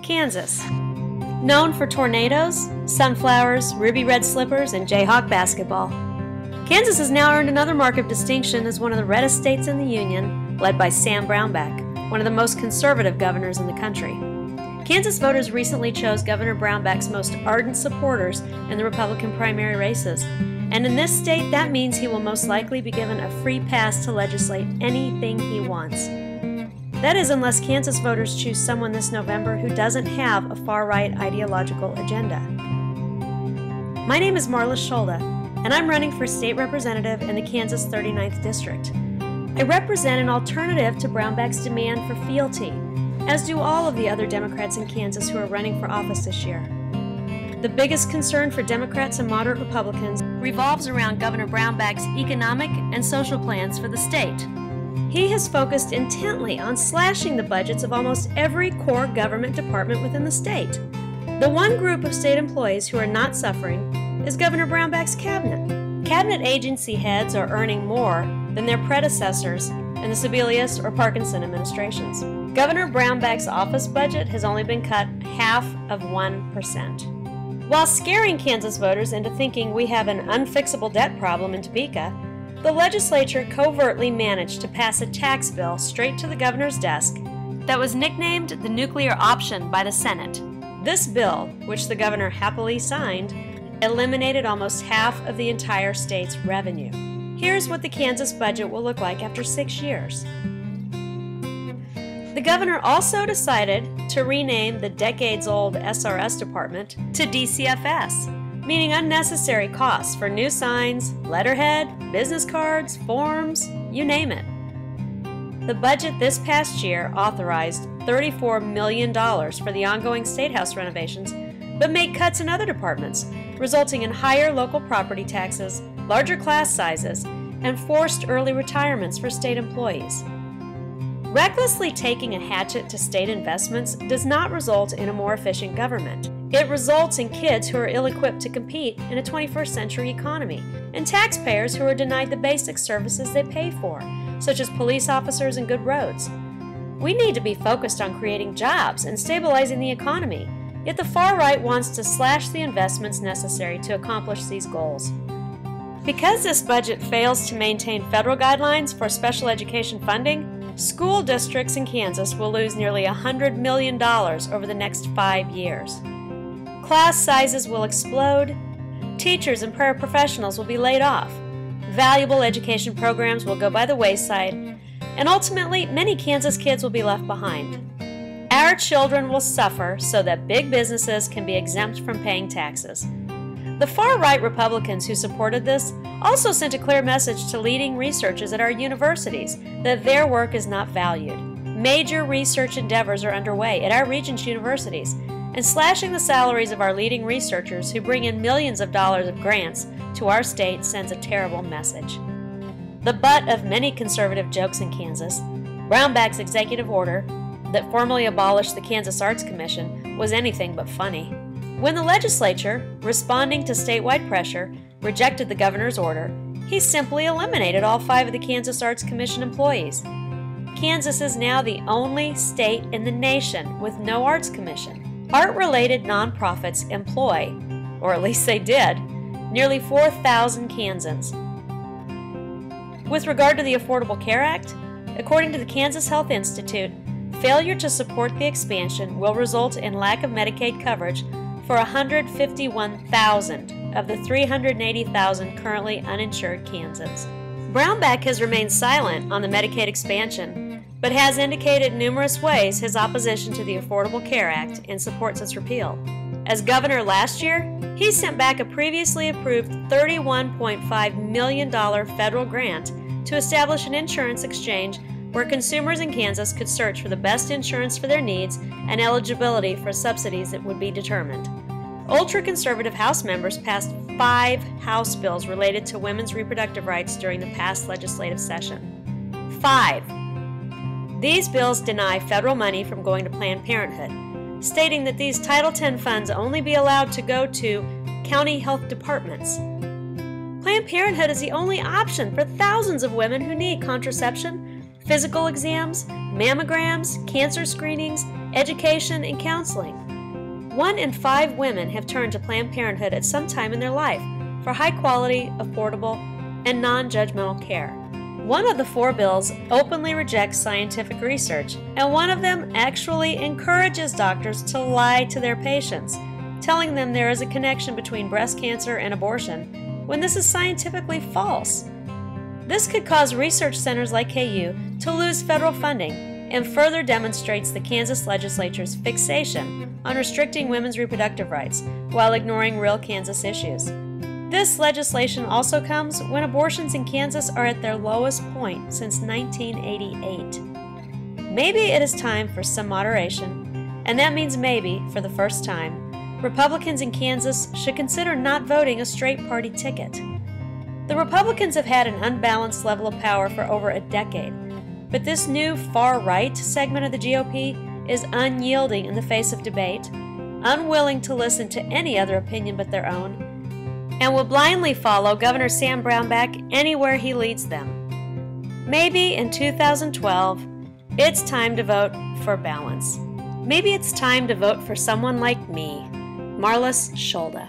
Kansas. Known for tornadoes, sunflowers, ruby red slippers, and Jayhawk basketball, Kansas has now earned another mark of distinction as one of the reddest states in the Union, led by Sam Brownback, one of the most conservative governors in the country. Kansas voters recently chose Governor Brownback's most ardent supporters in the Republican primary races, and in this state that means he will most likely be given a free pass to legislate anything he wants. That is, unless Kansas voters choose someone this November who doesn't have a far-right ideological agenda. My name is Marlys Shulda, and I'm running for state representative in the Kansas 39th District. I represent an alternative to Brownback's demand for fealty, as do all of the other Democrats in Kansas who are running for office this year. The biggest concern for Democrats and moderate Republicans revolves around Governor Brownback's economic and social plans for the state. He has focused intently on slashing the budgets of almost every core government department within the state. The one group of state employees who are not suffering is Governor Brownback's cabinet. Cabinet agency heads are earning more than their predecessors in the Sebelius or Parkinson administrations. Governor Brownback's office budget has only been cut half of 1%. While scaring Kansas voters into thinking we have an unfixable debt problem in Topeka, the legislature covertly managed to pass a tax bill straight to the governor's desk that was nicknamed the nuclear option by the Senate. This bill, which the governor happily signed, eliminated almost half of the entire state's revenue. Here's what the Kansas budget will look like after 6 years. The governor also decided to rename the decades-old SRS department to DCFS, meaning unnecessary costs for new signs, letterhead, business cards, forms, you name it. The budget this past year authorized $34 million for the ongoing State House renovations, but made cuts in other departments, resulting in higher local property taxes, larger class sizes, and forced early retirements for state employees. Recklessly taking a hatchet to state investments does not result in a more efficient government. It results in kids who are ill-equipped to compete in a 21st century economy, and taxpayers who are denied the basic services they pay for, such as police officers and good roads. We need to be focused on creating jobs and stabilizing the economy, yet the far right wants to slash the investments necessary to accomplish these goals. Because this budget fails to maintain federal guidelines for special education funding, school districts in Kansas will lose nearly $100 million over the next 5 years. Class sizes will explode, teachers and paraprofessionals will be laid off, valuable education programs will go by the wayside, and ultimately many Kansas kids will be left behind. Our children will suffer so that big businesses can be exempt from paying taxes. The far-right Republicans who supported this also sent a clear message to leading researchers at our universities that their work is not valued. Major research endeavors are underway at our region's universities, and slashing the salaries of our leading researchers who bring in millions of dollars of grants to our state sends a terrible message. The butt of many conservative jokes in Kansas, Brownback's executive order that formally abolished the Kansas Arts Commission was anything but funny. When the legislature, responding to statewide pressure, rejected the governor's order, he simply eliminated all 5 of the Kansas Arts Commission employees. Kansas is now the only state in the nation with no arts commission. Art-related nonprofits employ, or at least they did, nearly 4,000 Kansans. With regard to the Affordable Care Act, according to the Kansas Health Institute, failure to support the expansion will result in lack of Medicaid coverage for 151,000 of the 380,000 currently uninsured Kansans. Brownback has remained silent on the Medicaid expansion, but has indicated in numerous ways his opposition to the Affordable Care Act and supports its repeal. As governor last year, he sent back a previously approved $31.5 million federal grant to establish an insurance exchange where consumers in Kansas could search for the best insurance for their needs and eligibility for subsidies that would be determined. Ultra-conservative House members passed 5 House bills related to women's reproductive rights during the past legislative session. 5. These bills deny federal money from going to Planned Parenthood, stating that these Title X funds only be allowed to go to county health departments. Planned Parenthood is the only option for thousands of women who need contraception, physical exams, mammograms, cancer screenings, education, and counseling. 1 in 5 women have turned to Planned Parenthood at some time in their life for high-quality, affordable, and non-judgmental care. 1 of the 4 bills openly rejects scientific research, and 1 of them actually encourages doctors to lie to their patients, telling them there is a connection between breast cancer and abortion, when this is scientifically false. This could cause research centers like KU to lose federal funding and further demonstrates the Kansas legislature's fixation on restricting women's reproductive rights while ignoring real Kansas issues. This legislation also comes when abortions in Kansas are at their lowest point since 1988. Maybe it is time for some moderation, and that means maybe, for the first time, Republicans in Kansas should consider not voting a straight party ticket. The Republicans have had an unbalanced level of power for over a decade, but this new far-right segment of the GOP is unyielding in the face of debate, unwilling to listen to any other opinion but their own, and will blindly follow Governor Sam Brownback anywhere he leads them. Maybe in 2012, it's time to vote for balance. Maybe it's time to vote for someone like me, Marlys Shulda.